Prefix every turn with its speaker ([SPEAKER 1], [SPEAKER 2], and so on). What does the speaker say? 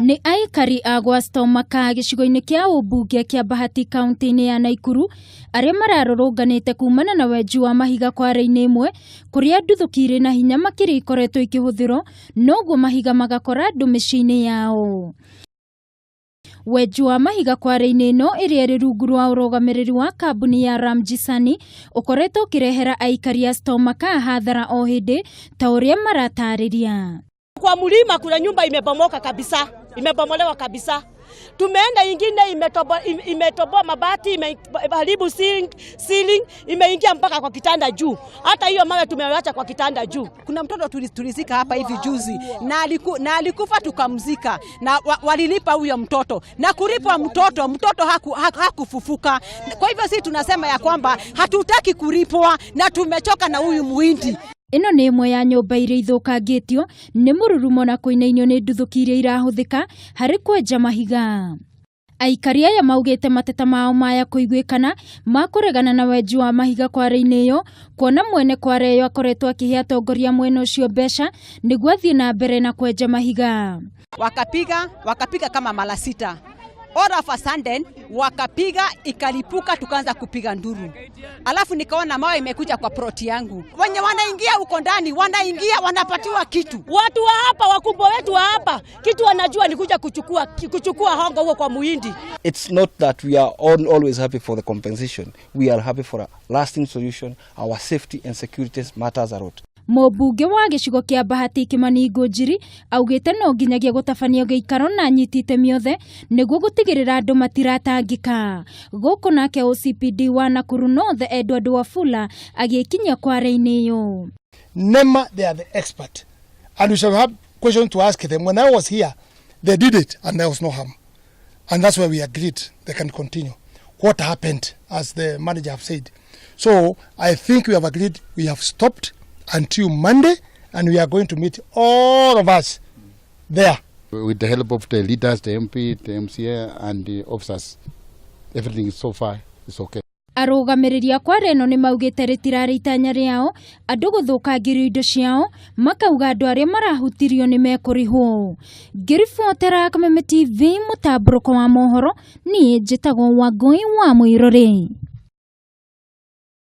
[SPEAKER 1] Ni Aikari agwa Store Makaa gicigo-ini kia umbunge kia Bahati kaunti-ini ya Naikuru aria mararurunganite kuumana na wenji wa mahiga kware-ini imwe kuria nduthuki na hinya makiri ikoretwo ikihuthirwo noguo mahiga magakora andu micii-ini yao. Wenji wa mahiga kware-ini ino iria iri rungu rwa urugamiriri wa kambuni ya Ramjisani ukoretwo ukirehera Aikari ya Store Makaa hathara o hindi ta uria maratariria.
[SPEAKER 2] Kwa mlima kuna nyumba imebomoka kabisa, imebomolewa kabisa. Tumeenda ingine imetoboa mabati, imeharibu ceiling, imeingia mpaka kwa kitanda juu. Hata hiyo mawe tumeacha kwa kitanda juu.
[SPEAKER 3] Kuna mtoto tulizika hapa hivi juzi na alikufa tukamzika na walilipa huyo mtoto. Na kulipa mtoto hakufufuka. Kwa hivyo sisi tunasema ya kwamba hatutaki kulipwa na tumechoka na huyu muhindi.
[SPEAKER 1] Ino ni imwe ya nyumba iria ithukangitio ni mururumo na kuinainio ni nduthuki iria irahuthika hari kwenja mahiga. Aikari aya maugite mateta mao maya kuiguikana makuregana na wenji wa mahiga kware-ini iyo kuona mwene kware iyo akoretwo akihia atongoria mwene ucio mbeca niguo athie na mbere na kwenja mahiga.
[SPEAKER 3] Wakapiga kama mara 6. All of a sudden wakapiga ikalipuka, tukaanza kupiga nduru. Alafu nikaona mawe imekuja kwa proti yangu. Wenye wanaingia huko ndani, wanapatiwa kitu.
[SPEAKER 2] Watu wa hapa, wakubwa wetu wa hapa, kitu wanajua ni kuja kuchukua hongo huko kwa muhindi.
[SPEAKER 4] It's not that we are always happy for the compensation. We are happy for a lasting solution. Our safety and security matters a lot.
[SPEAKER 1] Mumbunge wa gicigo kia Bahati Ngũnjiri augite no nginyagia gutabania giikaro na nyitite miothe niguo gutigirira andu matiratangika. Guku nake OCPD wa Naikuru North Edward Wafula agikinya kware-ini iyo.
[SPEAKER 5] NEMA, they are the expert and we shall have questions to ask them. When I was here, they did it and there was no harm. And that's why we agreed they can continue. What happened, as the manager have said. So I think we have agreed, we have stopped until Monday, and we are going to meet all of us there.
[SPEAKER 6] With the help of the leaders, the MP, the MCA, and the officers, everything so far is okay.
[SPEAKER 1] Arũgamĩrĩria kware ĩno nĩ maugĩte rĩtirarĩ itanya rĩao andũ gũthũkangirio indo ciao, makauga andũ arĩa marahutirio nĩ mekũrĩhwo. Ngĩribotera Kameme TV mũtambũrũko wa mohoro, niĩ njĩtagwo Wangũi wa Mũirũrĩ.